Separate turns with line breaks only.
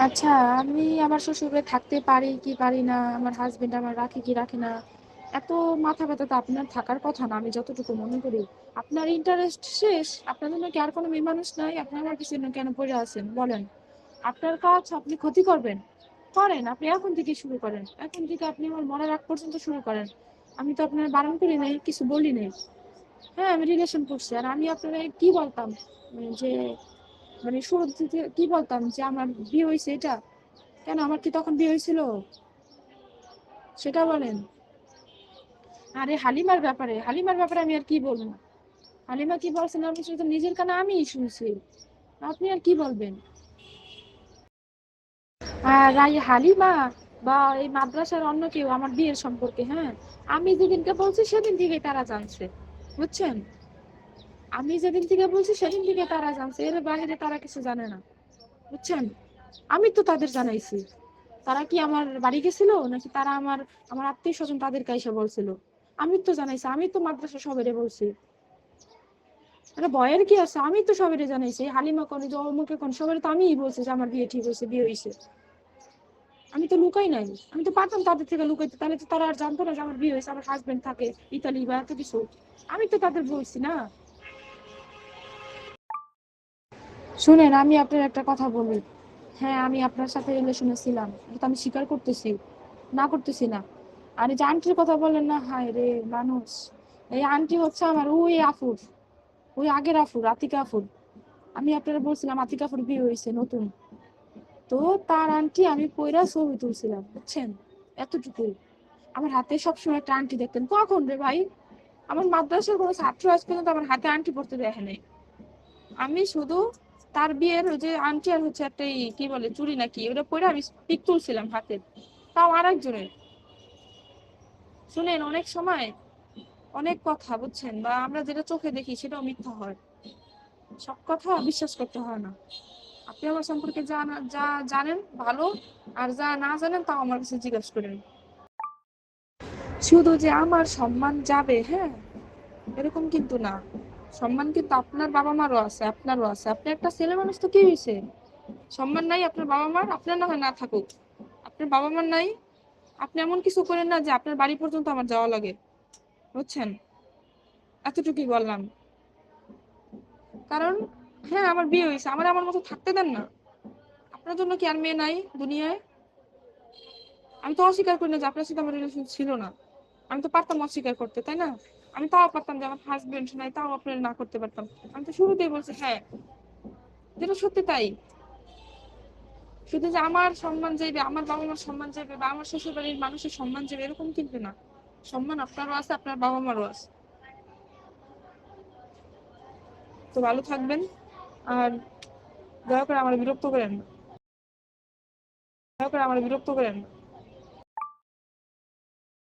আচ্ছা, আমি আমার শ্বশুরবাড়ি থাকতে পারি কি পারি না, আমার হাসবেন্ড আমার রাখে কি রাখে না, এত মাথা ব্যথা তো আপনার থাকার কথা না, আমি যতটুকু মনে করি। আপনার ইন্টারেস্ট শেষ, আপনার জন্য কি আর কোনো মেয়ে মানুষ নাই? আপনি আমার পিছনে কেন পড়ে আছেন বলেন? আপনার কাজ আপনি ক্ষতি করবেন, করেন। আপনি এখন থেকে শুরু করেন, এখন থেকে আপনি আমার মরার আগ পর্যন্ত শুরু করেন। আমি তো আপনার বারণ করি নাই, কিছু বলি নাই। হ্যাঁ, আমি রিলেশন করছি, আর আমি আপনারা কি বলতাম যে, মানে শুরু থেকে কি বলতাম যে আমার বিয়ে হয়েছে এটা? কেন, আমার কি তখন বিয়ে হয়েছিল? সেটা বলেন। আরে হালিমার ব্যাপারে আমি আর কি বলবো? হালিমা কি বলছেন আমি শুধু নিজের কানে আমিই শুনছি, আপনি আর কি বলবেন? আর এই হালিমা বা এই মাদ্রাসার অন্য কেউ আমার বিয়ের সম্পর্কে, হ্যাঁ, আমি যেদিনকে বলছি সেদিন থেকে তারা জানছে, বুঝছেন? আমি যেদিন থেকে বলছি সেদিন থেকে তারা জানছে, এর বাইরে তারা কিছু জানে না, বুঝছেন? আমি তো তাদের জানাইছি। তারা কি আমার বাড়ি গেছিল নাকি তারা আমার আমার আত্মীয় স্বজন তাদেরকে এসে বলছিল? আমি তো জানাইছি, আমি তো মাদ্রাসা সবাইরে বলছি। আরে ভয়ের কি আছে, আমি তো সবাইরে জানাইছি। হালিমা কোন যে অমুকে কোন সবাই তো আমিই বলছি যে আমার বিয়ে ঠিক হয়েছে, বিয়ে হয়েছে। আমি তো লুকাই নাই। আমি তো পারতাম তাদের থেকে লুকাইতে, তাহলে তো তারা আর জানতো না যে আমার বিয়ে হয়েছে, আমার হাজবেন্ড থাকে ইতালি বা এত কিছু। আমি তো তাদের বলছি না। শুনেন, আমি আপনার একটা কথা বলি। হ্যাঁ, আমি আপনার সাথে রিলেশনে ছিলাম, এটা আমি স্বীকার করতেছি, না করতেছি না। আর এই যে আন্টির কথা বললেন না, হায় রে মানুষ, এই আন্টি হচ্ছে আমার ওই আফুর, ওই আগের আফুর, আতিকা আফুর। আমি আপনারা বলছিলাম আতিকা আফুর বিয়ে হয়েছে নতুন, তো তার আন্টি আমি কইরা ছবি তুলছিলাম, বুঝছেন? এতটুকুই। আমার হাতে সবসময় একটা আন্টি দেখতেন, কখন রে ভাই? আমার মাদ্রাসার কোনো ছাত্র আজ পর্যন্ত আমার হাতে আন্টি পড়তে দেখে নাই। আমি শুধু তার বিয়ের ওই যে আন্টি আর হচ্ছে একটা কি বলে চুড়ি নাকি ওটা পরে আমি পিক তুলছিলাম হাতের, তাও আরেকজনের। শুনেন, অনেক সময় অনেক কথা, বুঝছেন, বা আমরা যেটা চোখে দেখি সেটাও মিথ্যা হয়। সব কথা বিশ্বাস করতে হয় না। আপনি আমার সম্পর্কে যা জানেন ভালো, আর যা না জানেন তাও আমার কাছে জিজ্ঞাসা করেন। শুধু যে আমার সম্মান যাবে, হ্যাঁ, এরকম কিন্তু না। সম্মান কিন্তু আপনার বাবা মারও আছে, আপনারও আছে। আপনি একটা ছেলে মানুষ, তো কি হয়েছে? সম্মান নাই আপনার বাবা মার? আপনার না হয় না থাকুক, আপনার বাবা মার নাই। আপনি এমন কিছু করেন না যে আপনার বাড়ি পর্যন্ত আমার যাওয়া লাগে, বুঝছেন? এতটুকুই বললাম। কারণ হ্যাঁ, আমার বিয়ে হয়েছে, আমার আমার মতো থাকতে দেন না। আপনার জন্য কি আর মেয়ে নাই দুনিয়ায়? আমি তো অস্বীকার করি না যে আপনার সাথে আমার রিলেশন ছিল না। আমি তো পারতাম অস্বীকার করতে, তাই না? আমি তাও পারতাম যে আমার হাজবেন্ড নাই, তাও আপনার না করতে পারতাম। আমি তো শুরুতেই বলছি হ্যাঁ, যেটা সত্যি তাই। শুধু যে আমার সম্মান যাইবে, আমার বাবা মার সম্মান যাইবে, বা আমার শ্বশুর বাড়ির মানুষের সম্মান যাবে, এরকম কিন্তু না। সম্মান আপনারও আছে, আপনার বাবা মারও আছে। তো ভালো থাকবেন। আর দয়া করে আমার বিরক্ত করেন না, দয়া করে আমার বিরক্ত করেন না।